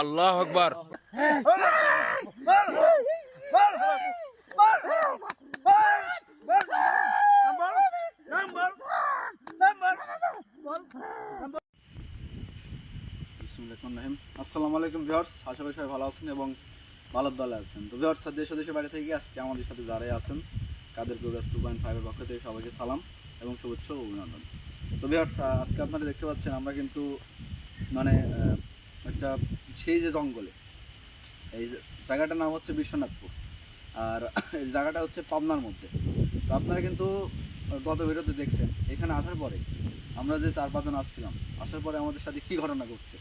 আল্লাহু আকবার। আসসালামু আলাইকুম ভিউয়ার্স, আশা করি সবাই ভালো আছেন এবং ভালোর দলে আছেন। তো ভিউয়ার্স, দেশ ও দেশের বাইরে থেকে আজকে আমাদের সাথে যারাই আছেন কাদের প্রোগ্রেস 2.5 এর পক্ষ থেকে সবাইকে সালাম এবং শুভেচ্ছা ও অভিনন্দন। তো ভিউয়ার্স, আজকে আপনারা দেখতে পাচ্ছেন আমরা কিন্তু মানে একটা সেই যে জঙ্গলে, এই জায়গাটার নাম হচ্ছে বিশ্বনাথপুর, আর এই জায়গাটা হচ্ছে পাবনার মধ্যে। তো আপনারা কিন্তু গত ভিডিওতে দেখছেন এখানে আসার পরে আমরা যে 4-5 জন আসছিলাম, আসার পরে আমাদের সাথে কী ঘটনা ঘটছে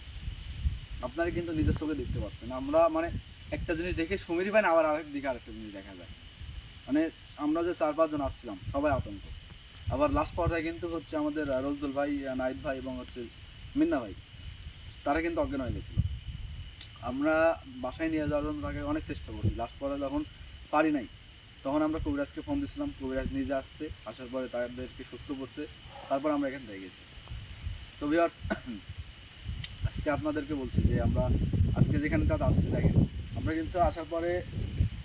আপনারা কিন্তু নিজের চোখে দেখতে পাচ্ছেন। আমরা মানে একটা জিনিস দেখে সমীর পাই না, আবার আরেক দিকে আরেকটা জিনিস দেখা যায়। মানে আমরা যে 4-5 জন আসছিলাম সবাই আতঙ্ক। আবার লাস্ট পর্যায়ে কিন্তু হচ্ছে আমাদের রজদুল ভাই, নাইদ ভাই এবং হচ্ছে মিন্না ভাই, তারা কিন্তু অজ্ঞান হয়ে গেছিলো। আমরা বাসায় নিয়ে যাওয়ার জন্য তাকে অনেক চেষ্টা করি। লাস্ট পর্যায়ে যখন পারি নাই তখন আমরা কবিরাজকে ফোন দিয়েছিলাম, কবিরাজ নিজে আসছে, আসার পরে তাদেরকে সুস্থ করছে, তারপর আমরা এখান থেকে গেছি। তো ভিউয়ার্স, আজকে আপনাদেরকে বলছি যে আমরা আজকে যেখানে কাজ আসছি দেখেন, আমরা কিন্তু আসার পরে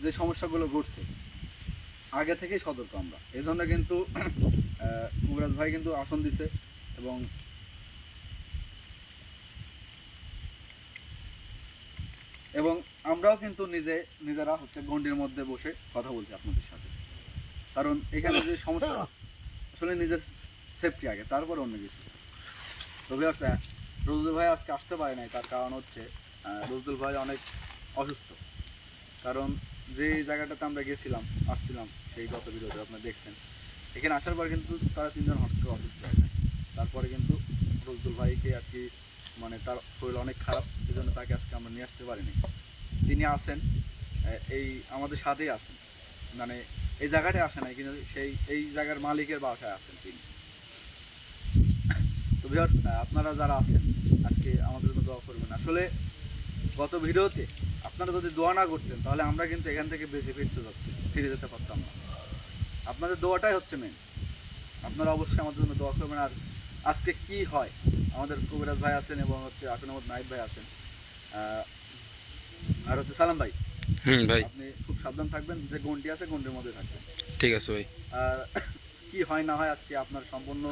যে সমস্যাগুলো ঘটছে আগে থেকেই সতর্ক আমরা। এই জন্য কিন্তু কবিরাজ ভাই কিন্তু আসন দিছে এবং আমরাও কিন্তু নিজেরা হচ্ছে গণ্ডির মধ্যে বসে কথা বলছি আপনাদের সাথে। কারণ এখানে যে সমস্যা, আসলে নিজের সেফটি আগে, তারপর অন্য কিছু। তো ভিউয়ার্স, রজদুল ভাই আজকে আসতে পারে নাই, তার কারণ হচ্ছে রজদুল ভাই অনেক অসুস্থ। কারণ যে জায়গাটাতে আমরা আসছিলাম সেই গত ভিডিওতে আপনারা দেখছেন, এখানে আসার পর কিন্তু তারা 3 জন হঠাৎ করে অসুস্থ হয়ে যায়। তারপরে কিন্তু রজদুল ভাইকে আর কি মানে তার শরীর অনেক খারাপ, এই জন্য তাকে আজকে আমরা নিয়ে আসতে পারিনি। তিনি আছেন, এই আমাদের সাথেই আছেন, মানে এই জায়গাটায় আসে নাই, কিন্তু এই জায়গার মালিকের বাসায় আছেন তিনি। তো ভিউয়ার্স, আপনারা যারা আছেন আজকে আমাদের জন্য দোয়া করবেন। আসলে গত ভিডিওতে আপনারা যদি দোয়া না করতেন তাহলে আমরা কিন্তু এখান থেকে বেশি ফিরে যেতে পারতাম না। আপনাদের দোয়াটাই হচ্ছে মেন। আপনারা অবশ্যই আমাদের জন্য দোয়া করবেন। আর আজকে কি হয়, আমাদের কবিরাজ ভাই আছেন এবং হচ্ছে আসন আহমদ নাইদ ভাই আছেন, আর হচ্ছে সালাম ভাই। ভাই আপনি খুব সাবধান থাকবেন, যে গন্ডি আছে গন্ডির মধ্যে থাকবেন। ঠিক আছে ভাই। আর কি হয় না হয় আজকে আপনার সম্পূর্ণ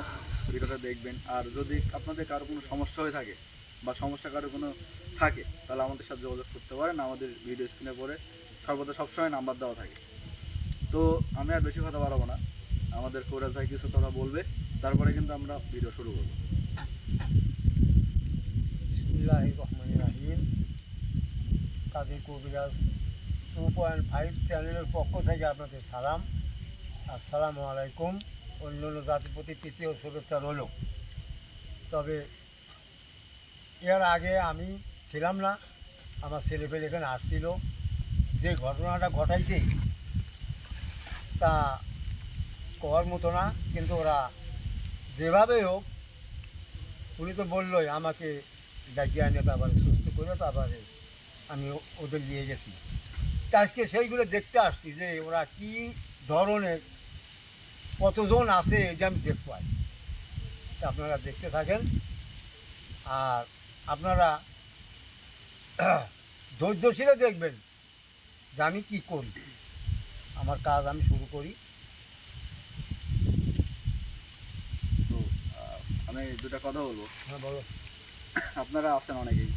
ভিডিওটা দেখবেন। আর যদি আপনাদের কারো কোনো সমস্যা হয়ে থাকে বা সমস্যা কারো কোনো থাকে তাহলে আমাদের সাথে যোগাযোগ করতে পারেন। আমাদের ভিডিও স্ক্রিনে পরে সর্বদা সবসময় নাম্বার দেওয়া থাকে। তো আমি আর বেশি কথা বাড়াবো না, আমাদের কবিরাজ ভাই কিছু কথা বলবে, তারপরে কিন্তু আমরা ভিডিও শুরু করবো। বিসমিল্লাহির রহমানির রহিম। কাজী কবিরাজ 2.5 চ্যানেলের পক্ষ থেকে আপনাদের সালাম। আসসালামু আলাইকুম। অন্যান্য জাতির প্রতি প্রীতি ও শুভেচ্ছা রইল। তবে এর আগে আমি ছিলাম না, আমার ছেলেপেলে এখানে আসছিল। যে ঘটনাটা ঘটাইছে তা করার মতো না, কিন্তু ওরা যেভাবে হোক, উনি তো বললোই আমাকে ডাকিয়ে আনে, তারপরে সুস্থ করে তারপরে আমি ওদের নিয়ে গেছি। তা আজকে সেইগুলো দেখতে আসছি যে ওরা কী ধরনের কতজন আছে এই যে আমি দেখতে পাই। তা আপনারা দেখতে থাকেন আর আপনারা ধৈর্যশীলে দেখবেন যে আমি কী করি, আমার কাজ আমি শুরু করি। তো আমি দুটা কথা বলবো। হ্যাঁ বলো। আপনারা আছেন অনেকেই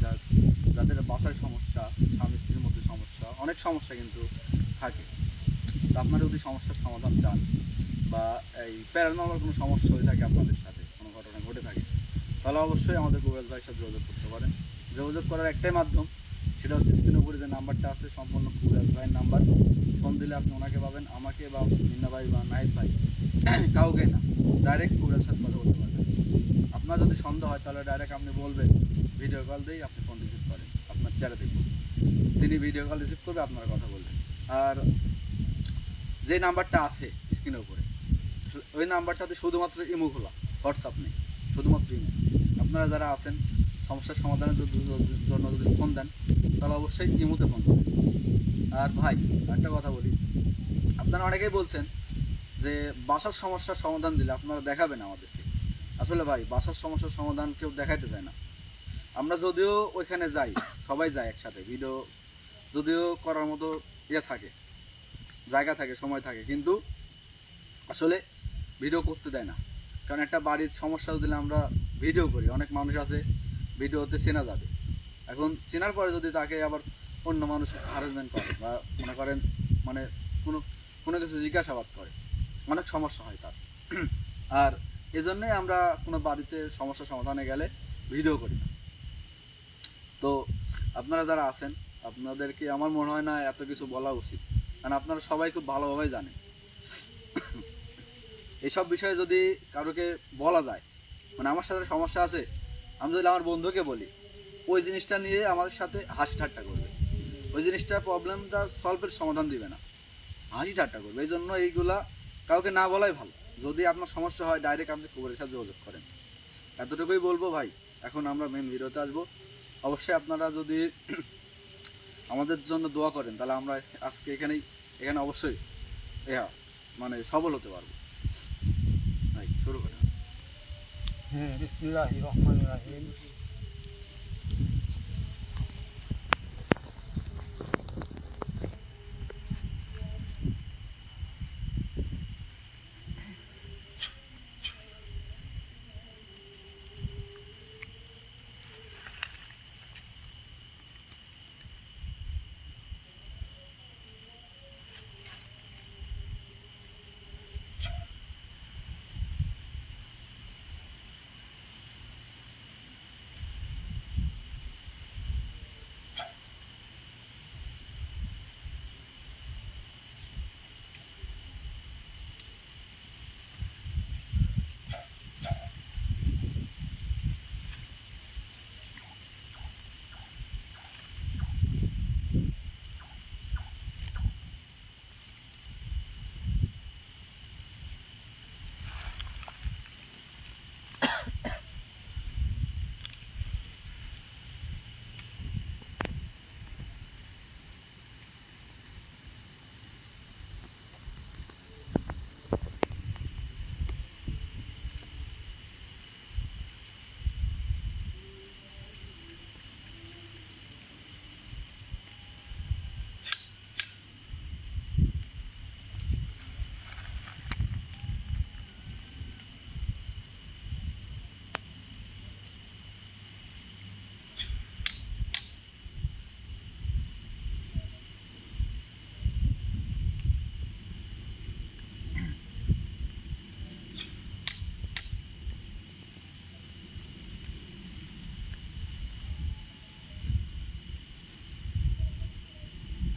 যাদের বাসায় সমস্যা, স্বামী স্ত্রীর মধ্যে সমস্যা, অনেক সমস্যা কিন্তু থাকে। তো আপনারা যদি সমস্যার সমাধান চান বা এই প্যারানর্মাল কোনো সমস্যা হয়ে থাকে, আপনাদের সাথে কোনো ঘটনা ঘটে থাকে, তাহলে অবশ্যই আমাদের কবিরাজ ভাইয়ের সাথে যোগাযোগ করতে পারেন। যোগাযোগ করার একটাই মাধ্যম, সেটা হচ্ছে স্ক্রিনের উপরে যে নাম্বারটা আছে সম্পূর্ণ কবিরাজ ভাইয়ের নাম্বার। ফোন দিলে আপনি ওনাকে পাবেন, আমাকে বা মিন্না ভাই বা নাহিদ ভাই, কাউকে না, ডাইরেক্ট কবিরাজের সাথে কথা বলতে পারবেন। আপনার যদি সন্দেহ হয় তাহলে ডাইরেক্ট আপনি বলবেন, ভিডিও কল দিয়েই আপনি ফোন রিসিভ করেন, আপনার চেহারা দেখুন, তিনি ভিডিও কল রিসিভ করবে, আপনারা কথা বলবেন। আর যে নাম্বারটা আছে স্ক্রিনের উপরে, ওই নাম্বারটাতে শুধুমাত্র ইমো খোলা, হোয়াটসঅ্যাপ নেই, শুধুমাত্র ইমো। আপনারা যারা আছেন সমস্যার সমাধানের জন্য যদি ফোন দেন তাহলে অবশ্যই ইমোতে ফোন করেন। আর ভাই একটা কথা বলি, আপনারা অনেকেই বলছেন যে বাসার সমস্যার সমাধান দিলে আপনারা দেখাবেন আমাদেরকে। আসলে ভাই, বাসার সমস্যার সমাধান কেউ দেখাইতে চায় না। আমরা যদিও ওইখানে যাই, সবাই যায় একসাথে, ভিডিও যদিও করার মতো থাকে, জায়গা থাকে, সময় থাকে, কিন্তু আসলে ভিডিও করতে দেয় না। কারণ একটা বাড়ির সমস্যা যদি আমরা ভিডিও করি, অনেক মানুষ আছে ভিডিওতে চেনা যাবে, এখন চেনার পরে যদি তাকে আবার অন্য মানুষ হ্যারাসমেন্ট করে বা মনে করেন মানে কোনো কোনো কিছু জিজ্ঞাসাবাদ করে, অনেক সমস্যা হয় তার। আর এজন্যই আমরা কোনো বাড়িতে সমস্যা সমাধানে গেলে ভিডিও করি না। তো আপনারা যারা আছেন, আপনাদেরকে আমার মনে হয় না এত কিছু বলা উচিত, কারণ আপনারা সবাই খুব ভালোভাবে জানেন। এইসব বিষয়ে যদি কারোকে বলা যায়, মানে আমার সাথে সমস্যা আছে, আমি যদি আমার বন্ধুকে বলি, ওই জিনিসটা নিয়ে আমার সাথে হাসি ঠাট্টা করবে, ওই জিনিসটা প্রবলেমটা সলভের সমাধান দিবে না, হাসি ঠাট্টা করবে। এই জন্য এইগুলা কাউকে না বলাই ভালো। যদি আপনার সমস্যা হয় ডাইরেক্ট আপনি খবরের সাথে যোগাযোগ করেন। এতটুকুই বলবো ভাই। এখন আমরা মেন ভিডিওতে আসবো। অবশ্যই আপনারা যদি আমাদের জন্য দোয়া করেন, তাহলে আমরা আজকে এখানে অবশ্যই মানে সফল হতে পারবো। ভাই শুরু করেন। বিসমিল্লাহির রহমানির রহিম।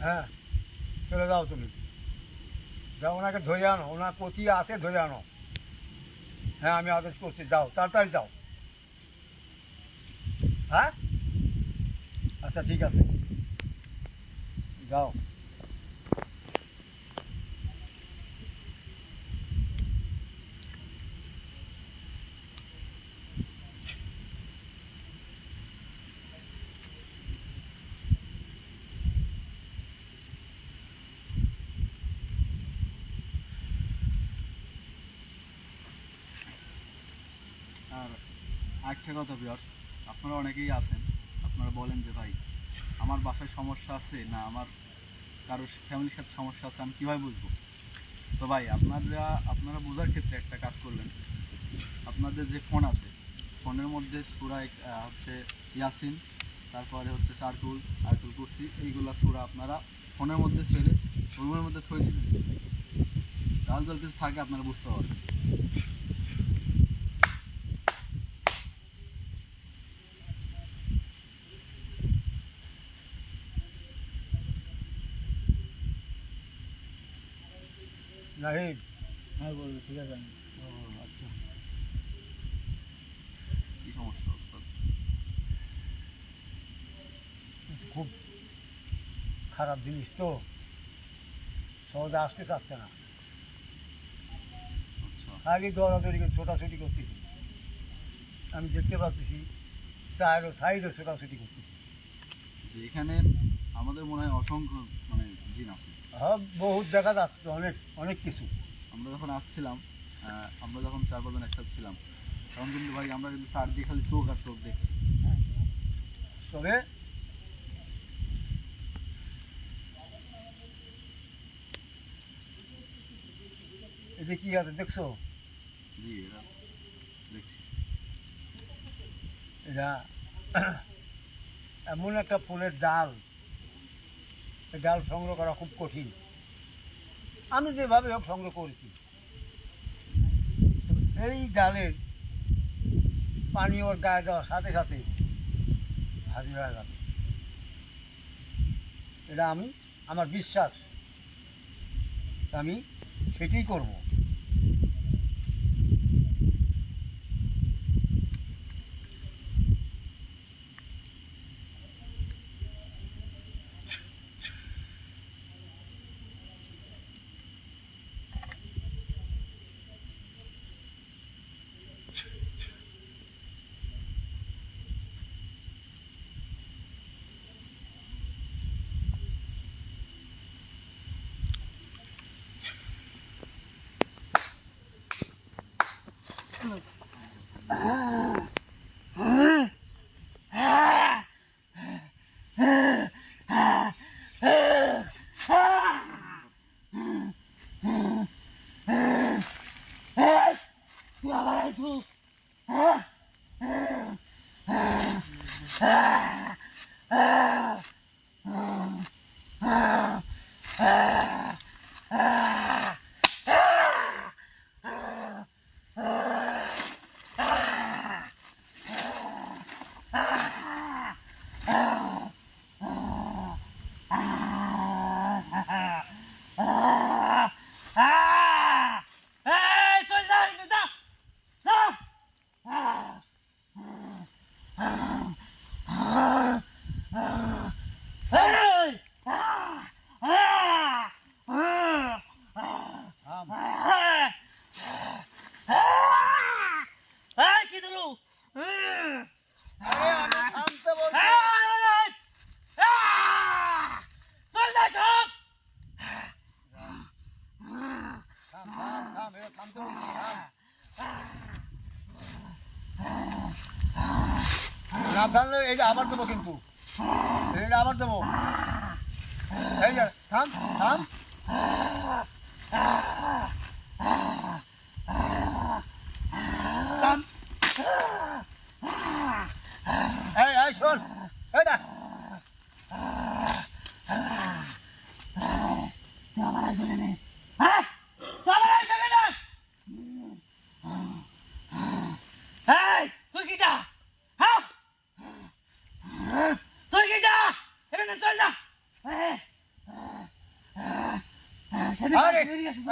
হ্যাঁ, চলে যাও, তুমি যাও, ওনাকে ধরে আনো, ওনার প্রতি আছে, ধরে আনো। হ্যাঁ, আমি আদেশ করছি, যাও, তাড়াতাড়ি যাও। হ্যাঁ, আচ্ছা ঠিক আছে, যাও। আর আরেকটা কথা ভিউয়ার্স, আপনারা অনেকেই আছেন, আপনারা বলেন যে ভাই আমার বাসায় সমস্যা আছে, না আমার কারোর ফ্যামিলির সাথে সমস্যা আছে, আমি কীভাবে বুঝবো? তো ভাই আপনারা বোঝার ক্ষেত্রে একটা কাজ করবেন। আপনাদের যে ফোন আছে, ফোনের মধ্যে সূরা হচ্ছে ইয়াসিন, তারপরে হচ্ছে চারকুল, আয়াতুল কুরসি, এইগুলা সূরা আপনারা ফোনের মধ্যে ছেড়ে রুমের মধ্যে থয়ে দিবেন। তাহলে যদি কিছু থাকে আপনারা বুঝতে পারবেন। নাহিদ, হ্যাঁ বলবো, ঠিক আছে। ও আচ্ছা, কী সমস্যা? খুব খারাপ জিনিস তো, সহজে আসতে চাচ্ছে না। আচ্ছা, আগে দৌড়াদৌড়ি করে ছোটাছুটি করতেছি, আমি দেখতে পাচ্ছি সাইডও ছোটাছুটি করতেছি। এখানে আমাদের মনে হয় অসংখ্য মানে জিন আছে। হ্যাঁ, বহুত দেখা যাচ্ছে, অনেক অনেক কিছু। আমরা যখন আসছিলাম, আমরা যখন 4-5 জন একসাথে ছিলাম, তখন কিন্তু ভাই আমরা কিন্তু চারদিকে খালি চোখ আর চোখ দেখছি। তবে এটা কি আছে দেখছো? জি এটা দেখছি। এটা এমন একটা ফুলের ডাল, এই ডাল সংগ্রহ করা খুব কঠিন। আমি যেভাবে হোক সংগ্রহ করেছি। এই ডালের পানি ওর গায়ে দেওয়ার সাথে সাথে হাজির হয়ে গেল। এটা আমার বিশ্বাস, আমি সেটাই করব। না থামলে এটা আবার দেবো, কিন্তু এটা আবার দেবো। এই যে থাম থাম, থাম। এই শোন, এই না তুই কিটা? হ্যাঁ তুই কিটা? এখানে চল না। আরে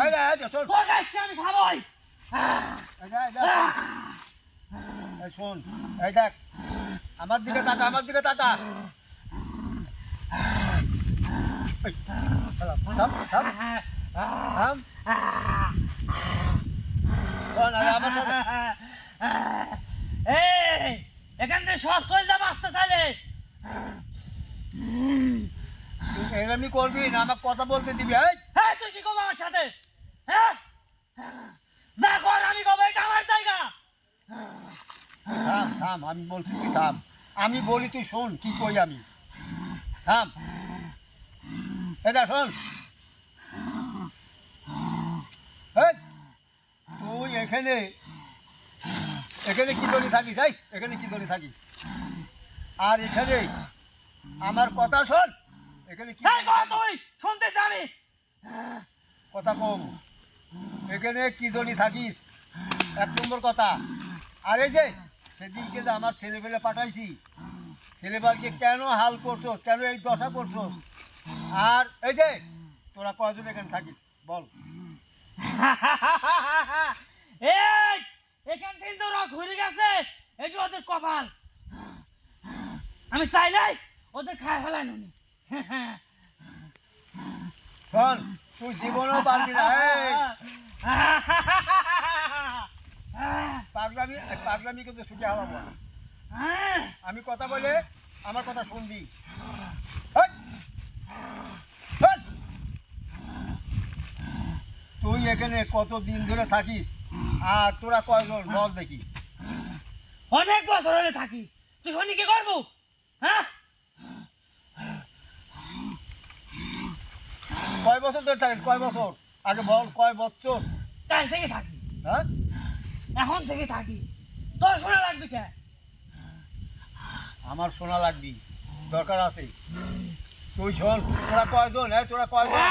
এই না, এই যে শোন, তোর কাছে আমি খাবোই। এই যে, এই যে, এই শোন, এই দেখ, আমার দিকে তাকা, আমার দিকে তাকা। এই, থাম থাম থাম। শোন, আরে আমার সাথে এই এখান থেকে সব চল যা বাঁচতে চাইলে। তুই এরকমই করবি না, আমাকে কথা বলতে দিবি। এই হ্যাঁ তুই কি করবো আমার সাথে? হ্যাঁ যা কর আমি করবো, এটা আমার জায়গা। থাম থাম, আমি বলছি তুই থাম। আমি বলি তুই শোন কি কই আমি। থাম, এটা শোন। এই, তুই এখানে এখানে কি দলি থাকিস? এই এখানে কি দলি থাকিস? আর এখানে আমার কথা শোন। এখানে কি এই কর তুই, শুনতে জানি। কথা কম। এখানে কি দলি থাকিস, এক নম্বর কথা। আর এই যে সেদিনকে যে আমার ছেলেপেলে পাঠাইছি, ছেলেবালকে কেন হাল করছো, কেন এই দশা করছো? আর এই যে তোরা কয়জন এখানে থাকিস বল? এই এখান থেকে তো ওরা ঘুরে গেছে, এটা ওদের কপাল। আমি চাইলাই ওদের খায় ফেলাই নুনি। শোন, তুই জীবনেও পারবি না। এই পাগলামি কিন্তু ছুটে হারাবো না। আমি কথা বলে আমার কথা শুনবি। এই, শোন, তুই এখানে কত দিন ধরে থাকিস আর তোরা কয়জন বল দেখি? অনেক বছর হলে থাকি, তুই শুনি কি করবো? হ্যাঁ কয় বছর ধরে থাকেন, কয় বছর আগে বল, কয় বছর? কাল থেকে থাকি, হ্যাঁ এখন থেকে থাকি, তোর শোনা লাগবে কে? আমার শোনা লাগবি, দরকার আছে। তুই শোন, তোরা কয়জন? হ্যাঁ তোরা কয়জন?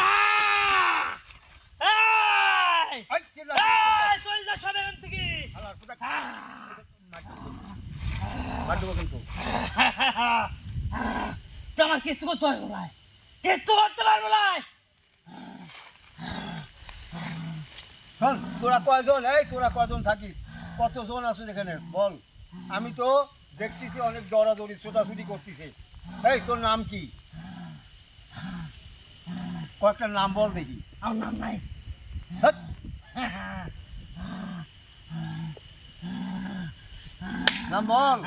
এই! এই, চিল্লা, এই, চলে যা সব এখান থেকে। শালার পুতা, মার দেবো কিন্তু। তুই আমার কিচ্ছু করতে পারবো না, কিচ্ছু করতে পারবো না। শোন, তোরা কয়জন? এই তোরা কয়জন থাকিস? কতজন আছো এখানে বল? আমি তো দেখতেছি অনেক দৌড়াদৌড়ি ছোটাছুটি করতেছে। এই তোর নাম কি? কয়েকটা নাম বল দেখি। আমার নাম নাই। ধ্যাৎ, নাম বল।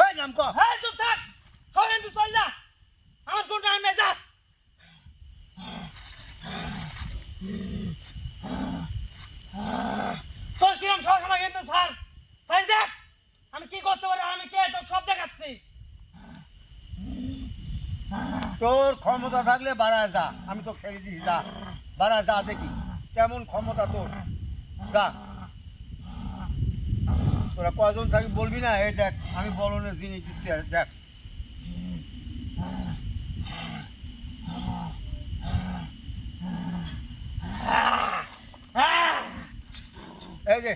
এই নাম ক। এই, চুপ থাক, সব এখান থেকে চলে যা, আমার কোনো টাইম নেই, যা। তোর কিরম সব সময় কিন্তু স্যার স্যার দেখ আমি কি করতে পারি, আমি কে তোর সব দেখাচ্ছি। তোর ক্ষমতা থাকলে বাড়ায় যা, আমি তো ছেড়ে দিই, যা বাড়ায় যা, দেখি কেমন ক্ষমতা তোর, যা। তোরা কয়জন থাকি বলবি না? এই দেখ আমি বলনের জিনিস দিচ্ছি, দেখ। এই যে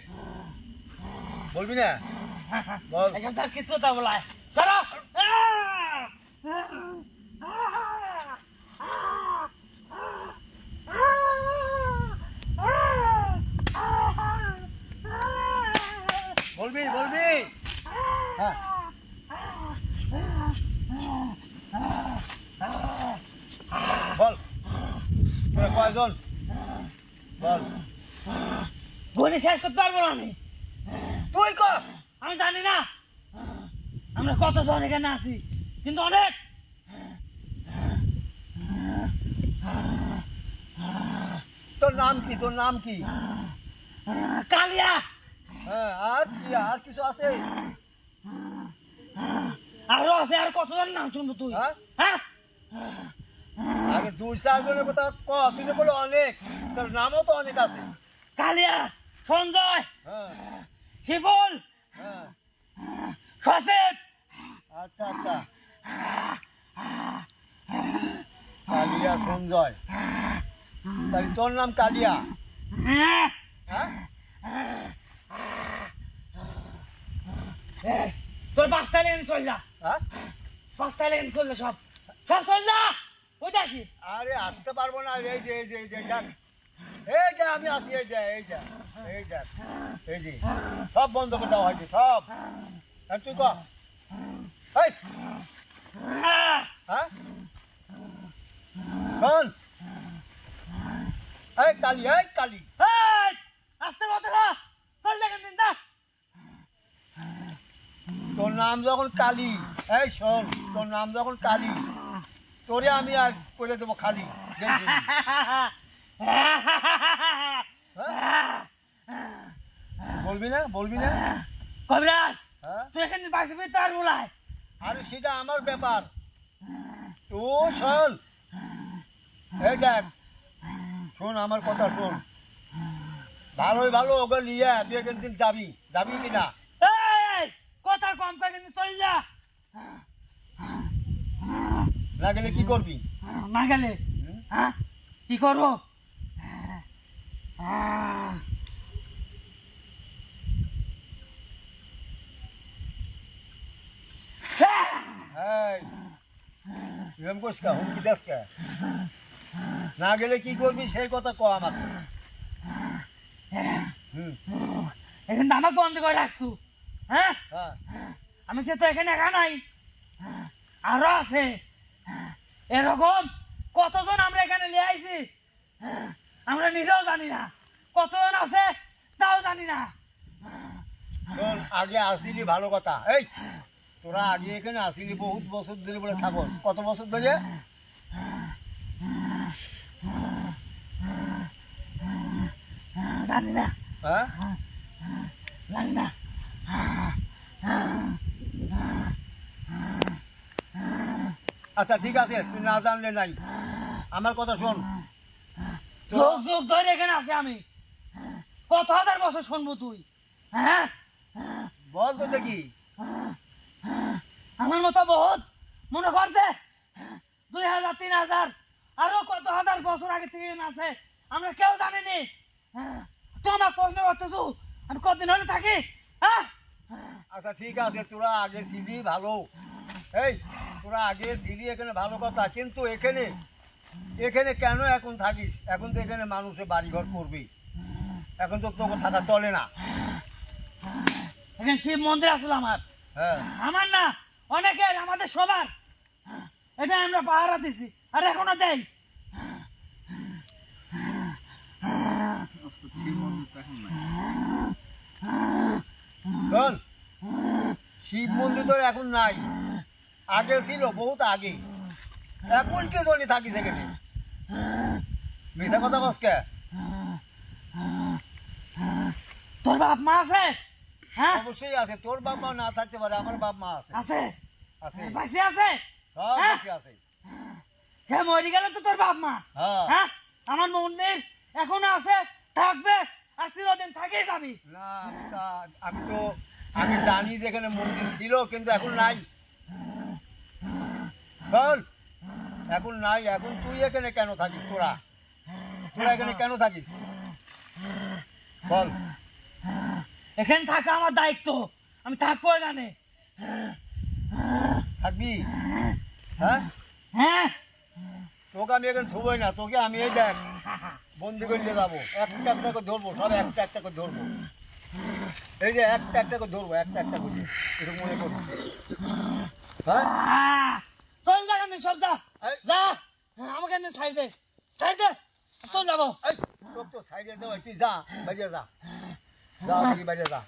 বলবি না, বল। এখন তার কিছু তা বলায় ধরো। বলবি বলবি, হ্যাঁ বল। তোরা কয়জন বল? গুলি শেষ করতে পারবো না আমি, তুই কর। আমি জানি না আমরা কতজন এখানে আছি, কিন্তু অনেক। তোর নাম কি? তোর নাম কি? কালিয়া। হ্যাঁ আর কি, আর কিছু আছে? আরো আছে, আর কতজন নাম শুনবো তুই? হ্যাঁ? হ্যাঁ আগে 2-4 জনের কথা ক, তুই তো বলে অনেক, তোর নামও তো অনেক আছে। কালিয়া, সঞ্জয়, হ্যাঁ শিবুল, হ্যাঁ, সচিব। আচ্ছা আচ্ছা, কালিয়া সঞ্জয়, তাহলে তোর নাম কালিয়া? হ্যাঁ হ্যাঁ তোর 5টা লেগে চল যা, হ্যাঁ? 5টা লেগে চললে সব সব চল যা। ওই দেখি আরে আসতে পারবো না, এই যে এই যে এই যে দেখ, এই যে আমি আসি, এই যে এই যে এই দেখ, এই যে সব বন্ধ করে দেওয়া হয়েছে সব। আর তুই কর, এই হ্যাঁ শোন, এই কালি, এই কালি, এই আসতে বলতে না, চল দেখেন দিন যা। তোর নাম যখন কালি, এই শোন, তোর নাম যখন কালি, তোরে আমি আর করে দেবো খালি, দেখবি। হ্যাঁ? বলবি না, বলবি না? কবিরাজ হ্যাঁ, তুই এখানে বাসবি তো আর বলায়। আরে সেটা আমার ব্যাপার, তো শোন, এই দেখ শোন আমার কথা শোন, ভালোই ভালো ওকে নিয়ে তুই এখান থেকে যাবি, যাবি কিনা? এই কথা কম করে কিন্তু চল যা, না গেলে কি করবি? না গেলে হ্যাঁ কি করবো? এই এরকম করিস কা, হুমকি দাস কা? না গেলে কি করবি সেই কথা ক আমাকে। এখানে আমাকে বন্ধ করে রাখছু, হ্যাঁ হ্যাঁ, আমি তো এখানে একা নাই, আরো আছে এরকম কতজন আমরা এখানে নিয়ে আইছি, আমরা নিজেও জানি না কতজন আছে তাও জানি না। শোন আগে আসিলি ভালো কথা, এই তোরা আগে এখানে আসিলি বহুত বছর ধরে বলে থাকো, কত বছর ধরে? জানি না, হ্যাঁ জানি না। আচ্ছা ঠিক আছে, তুই না জানলে নাই, আমার কথা শোন। যুগ যুগ ধরে এখানে আছে আমি, কত হাজার বছর শুনবো তুই? হ্যাঁ, বল তো দেখি। আমার মতো বহুত মনে করতে 2000 3000 আরো কত হাজার বছর আগে থেকে আছে, আমরা কেউ জানিনি। তোমার প্রশ্ন করতেছো আমি কতদিন হলে থাকি? হ্যাঁ, আচ্ছা ঠিক আছে, তোরা আগে ছিলি ভালো, এই তোরা আগে ছিলি এখানে ভালো কথা, কিন্তু এখানে এখানে কেন এখন থাকিস? এখন তো এখানে মানুষে বাড়িঘর করবি, এখন তো তোকে থাকা চলে না। এখানে শিব মন্দির আসলে আমার, হ্যাঁ আমার না অনেকের, আমাদের সবার, এটা আমরা পাহারা দিছি আর এখনো দেই। শিব মন্দির তো এখন নাই। শোন, শিব মন্দির তো এখন নাই, আগে ছিল বহুত আগে, এখন কে জন্য থাকিস এখানে? মিথ্যা কথা বস কে? তোর বাপ মা আছে? হ্যাঁ অবশ্যই আছে, তোর বাপ মা না থাকতে পারে, আমার বাপ মা আছে। আছে, আছে, বাইসে আছে। সব হ্যাঁ? বেঁচে আছে। হ্যাঁ, মরে গেল তো তোর বাপ মা। হ্যাঁ হ্যাঁ, আমার মন্দির এখনো আছে, থাকবে, আর চিরদিন থেকেই যাবি। না, আমি জানি যে এখানে মন্দির ছিল, কিন্তু এখন নাই। বল, এখন নাই, এখন তুই এখানে কেন থাকিস? তোরা তোরা এখানে কেন থাকিস বল? এখানে থাকা আমার দায়িত্ব, আমি থাকবো এখানে। থাকবি? হ্যাঁ, হ্যাঁ, তোকে আমি এখানে থুবই না, তোকে আমি এই দেখ বন্দি করে নিয়ে যাবো, একটা একটা করে ধরবো, সব একটা একটা করে ধরবো, এই যে একটা একটা করে ধরবো, একটা একটা করে, এরকম মনে করবো। হ্যাঁ চল যা কেন, সব যা এই, যা, আমাকে ছাড় দে, ছাড় দে, চল যাবো। এই, তোর তো সাইডে দেওয়া, তুই যা, বাইরে যা, যা দেখি বাইরে যা,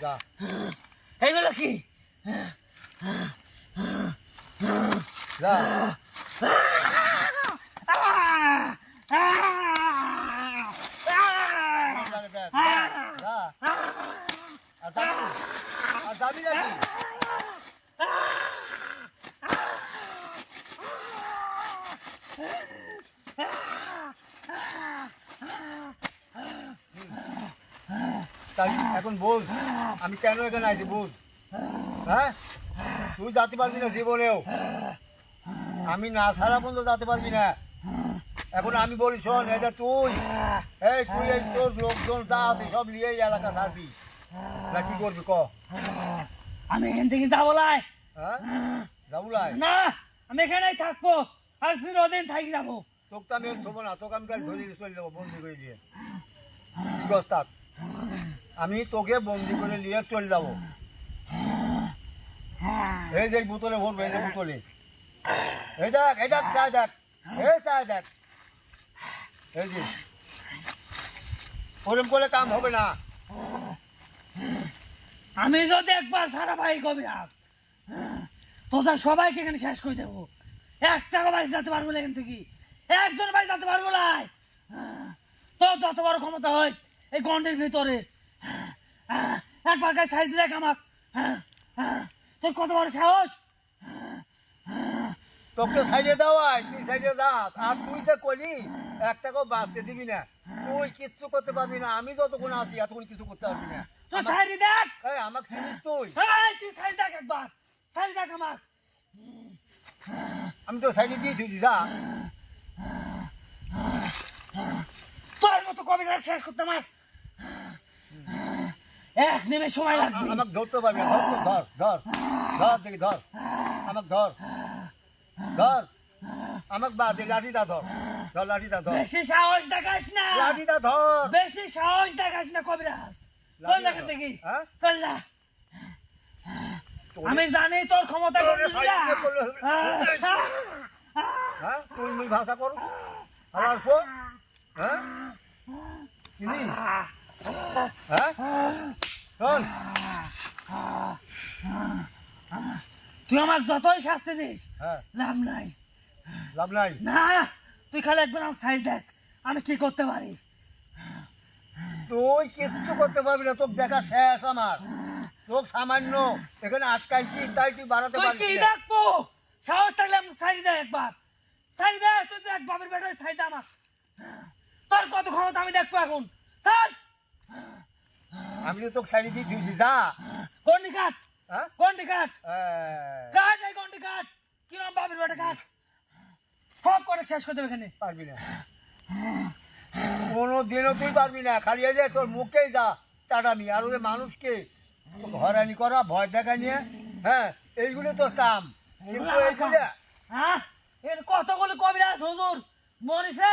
যা। এইগুলো কি? যা, দেখ, দেখ, যা, আর যাবি? আর যাবি নাকি? তাই এখন বল, আমি কেন এখানে আইছি বল? হ্যাঁ, তুই যেতে পারবি না জীবনেও, আমি না ছাড়া পর্যন্ত যেতে পারবি না। এখন আমি বলি শোন, এটা তুই এই তোর লোকজন যা আছে সব নিয়ে এই এলাকা ছাড়বি না, কি করবি ক? আমি এখান থেকে যাবো লাই। হ্যাঁ, যাবুলাই? না, আমি এখানেই থাকবো, আর চিরদিন থাকি যাবো। তোকে তো আমি থবো না, তোকে আমি কাল ধরে চলে যাবো বন্দি করে দিয়ে। ঠিক আছে, থাক, আমি তোকে বন্দি করে নিয়ে চলে যাবো। এই যে বোতলে ভরবো, এই যে বোতলে, এই দেখ, এই দেখ, চাই দেখ, এই চাই দেখ, এই যে ওরম করলে কাম হবে না। আমি যদি একবার সারা ভাই কবি তোদের সবাইকে এখানে শেষ করে দেবো, এক টাকা বাইরে যেতে পারবো না এখান থেকে, একজন বাইরে যেতে পারবো না। তোর যত বড় ক্ষমতা হয় এই গন্ডের ভিতরে, একবার গায়ে ছাড়ি দেখ আমার, তোর কত বড় সাহস? তোকে সাইডে দেওয়াই, তুই সাইডে যা, আর তুই যে কলি একটাকেও বাঁচতে দিবি না, তুই কিচ্ছু করতে পারবি না, আমি যতক্ষণ আছি এতক্ষণ কিছু করতে পারবি না। তুই ছাড়ি দেখ, এই আমাকে চিনিস তুই? তুই ছাড়ি দেখ, একবার ছাড়ি দেখ আমার। আমি তো সাইডে দিয়ে তুই যা। তোর মতো কবিতা শেষ করতে আমার এক নিমেষ সময় লাগবে। আমাকে ধরতে পারবি না, ধর ধর ধর দেখি, ধর আমাকে, ধর ধর আমাকে, বাদ দে, লাঠিটা ধর, ধর লাঠিটা ধর, বেশি সাহস দেখাস না, লাঠিটা ধর, বেশি সাহস দেখাস না কবিরাজ, চল লাঠিটা দেখা ধর। দেখি, হ্যাঁ? চল যা। আমি জানি তোর ক্ষমতা তোরে কতটুকু, যা। সাইডে করলে- হ্যাঁ, তুই মুই ভাষা করো আর পর, হ্যাঁ চিনি, হ্যাঁ শোন, তুই আমার যতই শাস্তি দিস হ্যাঁ লাভ নাই, লাভ নাই। না, তুই খালি একবার আমার সাইড দেখ আমি কি করতে পারি। তুই কিচ্ছু করতে পারবি না, তোকে দেখা শেষ আমার, তোকে সামান্য এখানে আটকাইছি তাই তুই বাড়াতে তুই পারবি কি না। দেখবো, সাহস থাকলে সাইড দে একবার, সাইড দে, তুই তো এক বাপের বেটার সাইড আমার, তোর কত ক্ষমতা আমি দেখবো এখন, স্যার আমি তো তোকে সাইডে দিয়ে দিয়েছি, যা। গন্ডি কাট, হ্যাঁ গন্ডি কাট, কাট এই গন্ডি কাট, কিরম বাপের বেটা কাট, সব করে শেষ করে দেবে এখানে। পারবি না, কোনো দিনও তুই পারবি না। খালি এই যে তোর মুখেই যা চাটামি, আর ওদের মানুষকে হয়রানি করা, ভয় দেখা নিয়ে, হ্যাঁ এইগুলো তোর কাম। কিন্তু এইগুলো হ্যাঁ এর কতগুলো কবিরাজ হুজুর মরিছে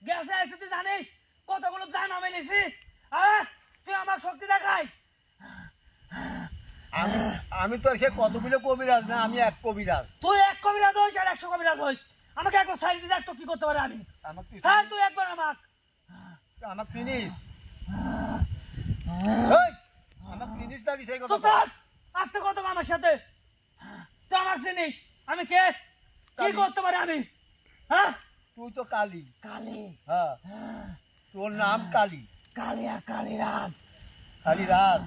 গেছে আইছে, তুই জানিস কতগুলো জান আমি নিছি, হ্যাঁ তুই আমার শক্তি দেখাইস। আমি তো সে কতগুলো কবিরাজ না, আমি এক কবিরাজ। তুই এক কবিরাজ হইস আর 100 কবিরাজ হইস, আমাকে একবার সাইড দিয়ে দেখ তো কি করতে পারে আমি। আমাকে স্যার তুই একবার আমাকে চিনিস? আমাকে চিনিস না কি সেই তো কথা? তোর আসতে কত আমার সাথে, তুই আমাকে চিনিস আমি কে, কি করতে পারে আমি, হ্যাঁ তুই তো কালী। কালী, হ্যাঁ তোর নাম কালী। কালিয়া কালিরাজ, কালীরাজ।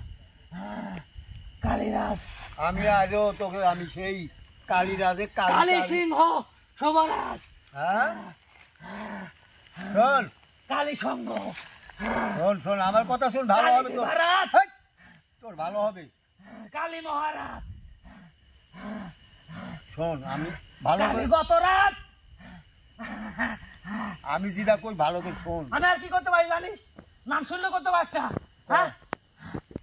কালিরাজ, আমি আজও তোকে আমি সেই কালীরাজে কালী সিংহ সবরাজ, হ্যাঁ শোন কালী সঙ্গ, শোন শোন আমার কথা শোন, ভালো হবে তোর। মহারাজ, হেই, তোর ভালো হবে। কালী মহারাজ, শোন আমি ভালো কালী করে, গত রাত, আমি যেটা কই ভালো করে শোন। আমি আর কি করতে পারি জানিস, নাম শুনলে করতে পারটা, হ্যাঁ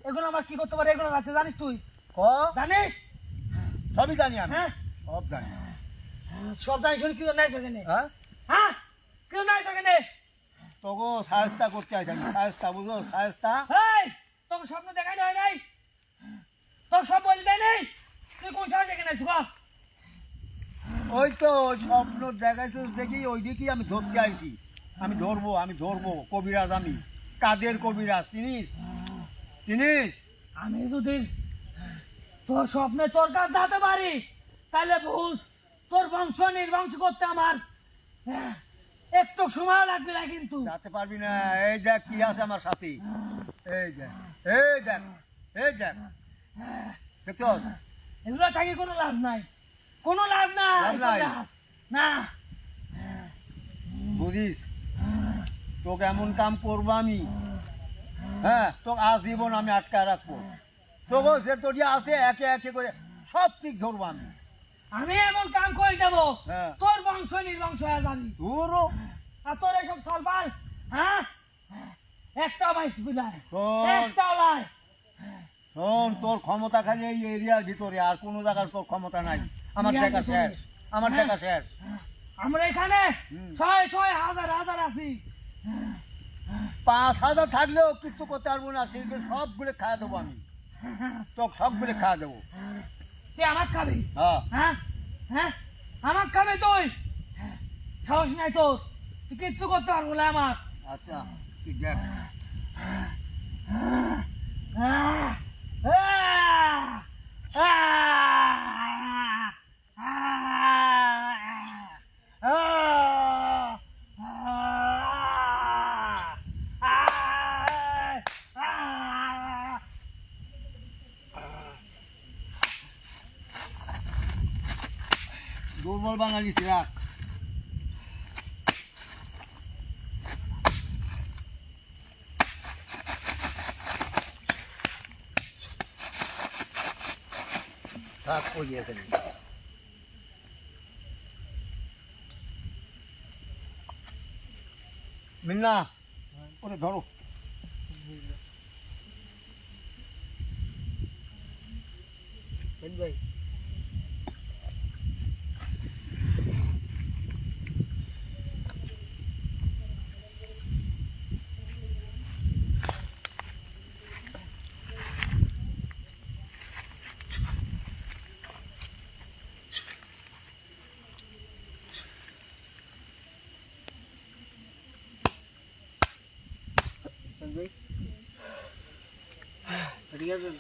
এগুলো আমার কি করতে পারে, এগুলো আছে জানিস তুই, ক জানিস, সবই জানি আমি, হ্যাঁ সব জানি। সব জানিস শুনি কি নাই সেখানে, হ্যাঁ হ্যাঁ কেউ নাই সেখানে, তোকে সাহেস্তা করতে আসি আমি, সাহেস্তা বুঝো, সাহেস্তা। এই তোকে স্বপ্ন দেখাই হয় নাই, তোকে সব বলে দেয় নেই, তুই কোন সাহস এখানে আছিস বল? ওই তো স্বপ্ন দেখাইছিস দেখি ওই দিকেই আমি ধরতে আইছি। আমি ধরবো কবিরাজ আমি, কাদের কবিরাজ চিনিস? চিনিস? আমি যদি তোর স্বপ্নে তোর কাছে যেতে পারি তাহলে বুঝ তোর বংশ নির্বংশ করতে আমার একটু সময় লাগবে না, কিন্তু যেতে পারবি না। এই দেখ কি আছে আমার সাথে, এই দেখ, এই দেখ, এই দেখ, দেখছ? এগুলো থাকি কোনো লাভ নাই, কোনো লাভ নাই, লাভ নাই? না বুঝিস তোকে এমন কাম করবো আমি, হ্যাঁ তোকে আজীবন আমি আটকায় রাখবো। তোকে যে তোর আছে একে একে করে সব ঠিক ধরবো আমি। আমি এমন কাম করে দেবো হ্যাঁ। তোর বংশ নির্বংশ হয়ে যাবি, ধরো আর তোর এইসব সলপাল, হ্যাঁ একটা বাইস বিলাই, শোন। একটা লাই, শোন, তোর ক্ষমতা খালি এই এরিয়ার ভিতরে, আর কোনো জায়গার তোর ক্ষমতা নাই। আমার এরিয়ার দেখা ভিতরে? শেষ, আমার হ্যাঁ। দেখা শেষ। আমরা এখানে হুম। 600 হাজার হাজার আছি, 5,000 থাকলেও কিছু করতে পারবো না, সেগুলো সবগুলো খাওয়া দেবো আমি, তোকে সবগুলো খাওয়া দেবো। তুই আমার খাবি, হ্যাঁ হ্যাঁ হ্যাঁ আমার খাবি তুই, সাহস নাই তোর, তুই কিচ্ছু করতে পারবো না আমার, আচ্ছা ঠিক আছে। আহ, আহ, আহ, দুর্বল বাঙালি সিরাক। থাক পড়িয়ে ফেলি। মিন্না ওরে ধরো। ভাই ঠিক আছে,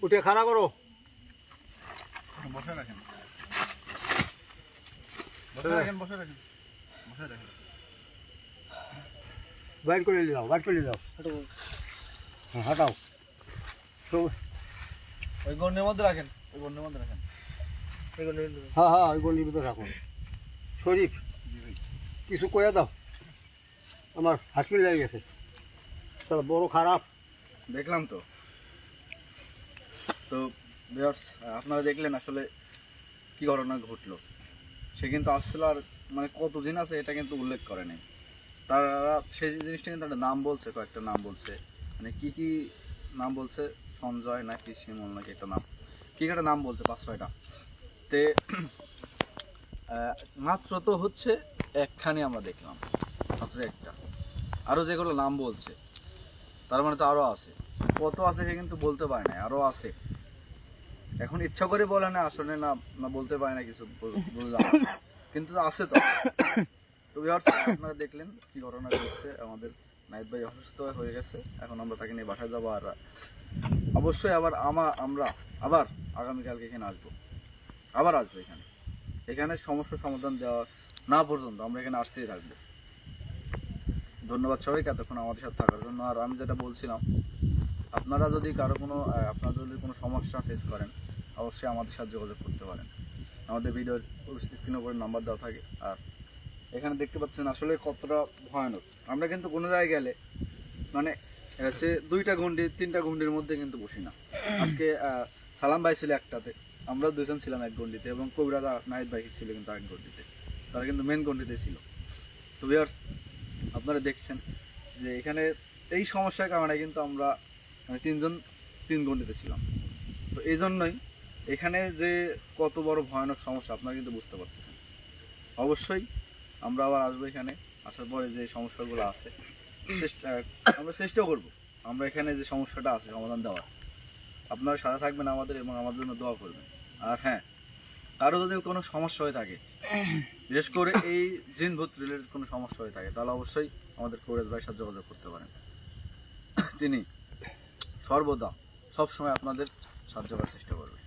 উঠে খাড়া করো। বসে রাখেন, বসে রাখেন, বসে রাখেন, বসে রাখেন। বাইর করে দাও, বাইর করে দাও। হ্যাঁ, হাঁটাও। তো ওই গন্ডের মধ্যে রাখেন, ওই গন্ডের মধ্যে রাখেন। হ্যাঁ হ্যাঁ, ওই গন্ডির ভিতরে রাখুন। শরীফ, কিছু কয়ে দাও, আমার হাসপিটাল লেগে গেছে, তাহলে বড় খারাপ। দেখলাম তো। তো ভিউয়ার্স, আপনারা দেখলেন আসলে কি ঘটনা ঘটলো। সে কিন্তু আসছিল, আর মানে কত দিন আছে এটা কিন্তু উল্লেখ করে নাই। তারা সেই জিনিসটা কিন্তু একটা নাম বলছে, কয়েকটা নাম বলছে, মানে কি কি নাম বলছে, সঞ্জয় নাকি শিমল নাকি একটা নাম, কি একটা নাম বলছে 5-6টা। তে মাত্র তো হচ্ছে একখানি আমরা দেখলাম, মাত্র একটা। আরও যেগুলো নাম বলছে তার মানে তো আরও আছে, কত আছে সে কিন্তু বলতে পারে না, আরও আছে। এখন ইচ্ছা করে বলে না আসলে, না না বলতে পারে না কিছু, বুঝলাম, কিন্তু আছে তো। তো ভিউয়ার্স, আপনারা দেখলেন কি ঘটনা ঘটছে। আমাদের নাহিদ ভাই অসুস্থ হয়ে গেছে, এখন আমরা তাকে নিয়ে বাসায় যাবো। আর অবশ্যই আবার আমরা আবার আগামীকালকে এখানে আসবো, আবার আসবো এখানে সমস্যার সমাধান দেওয়া না পর্যন্ত আমরা এখানে আসতেই থাকবো। ধন্যবাদ সবাইকে এতক্ষণ আমাদের সাথে থাকার জন্য। আর আমি যেটা বলছিলাম, আপনারা যদি কারো কোনো আপনারা যদি কোনো সমস্যা ফেস করেন, অবশ্যই আমাদের সাথে যোগাযোগ করতে পারেন। আমাদের ভিডিওর স্ক্রিনের উপরে নাম্বার দেওয়া থাকে। আর এখানে দেখতে পাচ্ছেন আসলে কতটা ভয়ানক। আমরা কিন্তু কোনো জায়গায় গেলে মানে হচ্ছে 2টা গন্ডি 3টা গন্ডির মধ্যে কিন্তু বসি না। আজকে সালাম ভাই ছিল একটাতে, আমরা 2জন ছিলাম এক গন্ডিতে, এবং কবিরাজা নাহিদ ভাই ছিল কিন্তু এক গন্ডিতে, তারা কিন্তু মেন গন্ডিতে ছিল। তো ভিউয়ার্স, আপনারা দেখছেন যে এখানে এই সমস্যার কারণে কিন্তু আমরা মানে 3জন 3 গন্ডিতে ছিলাম। তো এই জন্যই এখানে যে কত বড় ভয়ানক সমস্যা আপনারা কিন্তু বুঝতে পারতেছেন। অবশ্যই আমরা আবার আসবো এখানে, আসার পরে যে সমস্যাগুলো আছে আমরা চেষ্টা করব আমরা এখানে যে সমস্যাটা আছে সমাধান দেওয়ার। আপনারা সাথে থাকবেন আমাদের এবং আমাদের জন্য দোয়া করবেন। আর হ্যাঁ, কারো যদি কোনো সমস্যা হয়ে থাকে, বিশেষ করে এই জিন ভূত রিলেটেড কোনো সমস্যা হয়ে থাকে, তাহলে অবশ্যই আমাদের কবিরাজ ভাইয়ের সাথে যোগাযোগ করতে পারেন। তিনি সর্বদা সবসময় আপনাদের সাহায্য করার চেষ্টা করবেন।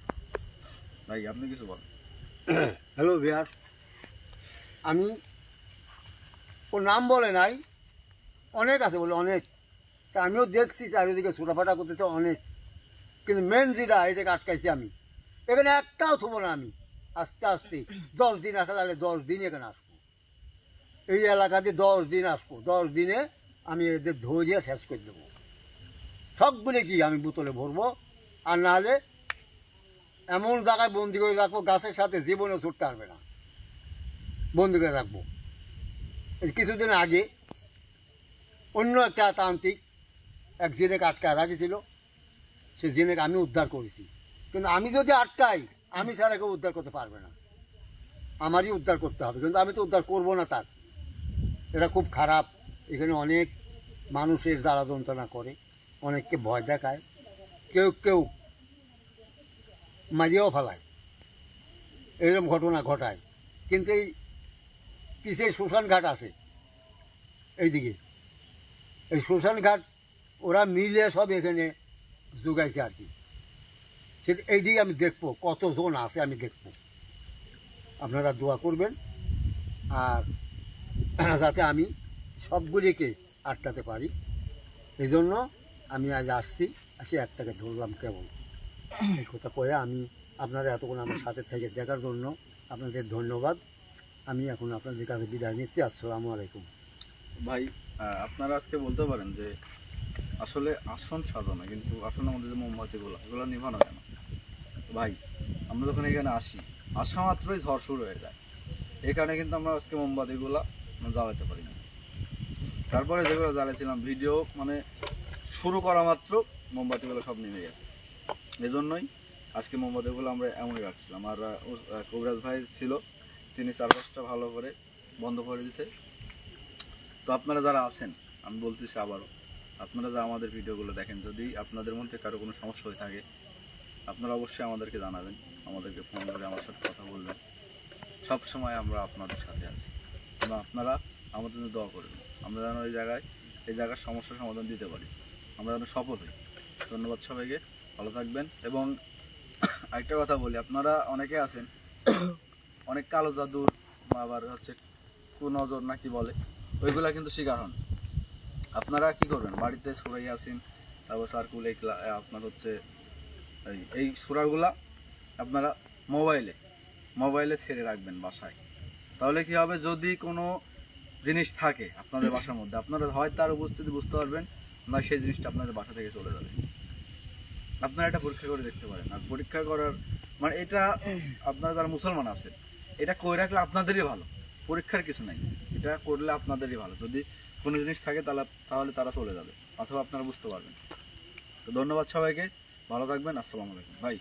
ভাই, আপনি কিছু বলেন। হ্যালো ভিউয়ার্স, আমি ওর নাম বলে নাই, অনেক আছে বলে অনেক, তা আমিও দেখছি চারিদিকে ছোটাফাটা করতেছে অনেক, কিন্তু মেন যেটা এটাকে আটকাইছি আমি। এখানে একটাও থবো না আমি, আস্তে আস্তে 10 দিন আসা লাগলে 10 দিন এখানে আসবো, এই এলাকাতে 10 দিন আসবো। 10 দিনে আমি এদের ধরিয়ে শেষ করে দেবো সবগুলো। কি আমি বোতলে ভরবো, আর নাহলে এমন জায়গায় বন্দি করে রাখবো, গাছের সাথে জীবনেও ছুটতে পারবে না, বন্দি করে রাখবো। এই কিছুদিন আগে অন্য একটা তান্ত্রিক এক জিনেকে আটকায় রাখেছিল, সে জিনেকে আমি উদ্ধার করেছি। কিন্তু আমি যদি আটকাই, আমি ছাড়া কেউ উদ্ধার করতে পারবে না, আমারই উদ্ধার করতে হবে। কিন্তু আমি তো উদ্ধার করবো না তার, এটা খুব খারাপ। এখানে অনেক মানুষের জ্বালা যন্ত্রণা করে, অনেককে ভয় দেখায়, কেউ কেউ মারিয়েও ফেলায়, এরকম ঘটনা ঘটায়। কিন্তু এই পিছিয়ে শ্মশান ঘাট আছে এইদিকে, এই শ্মশান ঘাট ওরা মিলে সব এখানে যোগাইছে আর কি। সেটা এইদিকে আমি দেখবো কতজন আছে, আমি দেখবো। আপনারা দোয়া করবেন, আর যাতে আমি সবগুলিকে আটকাতে পারি। এই জন্য আমি আজ আসছি, আসি একটাকে ধরলাম কেবল। এই কথা কয়ে আমি আপনারা এতক্ষণ আমার সাথে থেকে দেখার জন্য আপনাদের ধন্যবাদ। আমি এখন আপনাদের কাছে বিদায় নিচ্ছি। আসসালামু আলাইকুম। ভাই, আপনারা আজকে বলতে পারেন যে আসলে আসন সাজানো, কিন্তু আসলে আমাদের যে মোমবাতিগুলো এগুলো নিভানো কেন? ভাই, আমরা যখন এখানে আসা মাত্রই ঝড় শুরু হয়ে যায়, এই কারণে কিন্তু আমরা আজকে মোমবাতিগুলো জ্বালাতে পারি না। তারপরে যেগুলো জ্বালাইছিলাম ভিডিও মানে শুরু করা মাত্র মোমবাতিগুলো সব নেমে গেছে। এই জন্যই আজকে মোমবাতিগুলো আমরা এমনই রাখছিলাম। আর কবিরাজ ভাই ছিল, তিনি চারপাশটা ভালো করে বন্ধ করে দিয়েছে। তো আপনারা যারা আছেন, আমি বলতেছি আবারও, আপনারা যা আমাদের ভিডিওগুলো দেখেন, যদি আপনাদের মধ্যে কারো কোনো সমস্যা হয়ে থাকে, আপনারা অবশ্যই আমাদেরকে জানাবেন, আমাদেরকে ফোন করে আমার সাথে কথা বলবেন। সবসময় আমরা আপনাদের সাথে আছি, এবং আপনারা আমাদের জন্য দোয়া করবেন। আমরা যেন এই জায়গার সমস্যার সমাধান দিতে পারি, আমরা যেন সফল হই। ধন্যবাদ সবাইকে, ভালো থাকবেন। এবং আরেকটা কথা বলি, আপনারা অনেকে আছেন অনেক কালো জাদুর, আবার হচ্ছে কুনজর নাকি বলে, ওইগুলা কিন্তু শিকার হন। আপনারা কি করবেন, বাড়িতে সূরা ইয়াসিন, তারপর সার্কুল, আপনার হচ্ছে এই সূরাগুলা আপনারা মোবাইলে ছেড়ে রাখবেন বাসায়। তাহলে কি হবে, যদি কোনো জিনিস থাকে আপনাদের বাসার মধ্যে, আপনারা হয় তার উপস্থিতি বুঝতে পারবেন, না সেই জিনিসটা আপনাদের বাসা থেকে চলে যাবে। আপনারা এটা পরীক্ষা করে দেখতে পারেন। আর পরীক্ষা করার মানে এটা আপনারা যারা মুসলমান আছেন, এটা করে রাখলে আপনাদেরই ভালো, পরীক্ষার কিছু নাই, এটা করলে আপনাদেরই ভালো। যদি কোনো জিনিস থাকে তাহলে তারা চলে যাবে, অথবা আপনারা বুঝতে পারবেন। তো ধন্যবাদ সবাইকে, ভালো থাকবেন, আসসালামু আলাইকুম ভাই।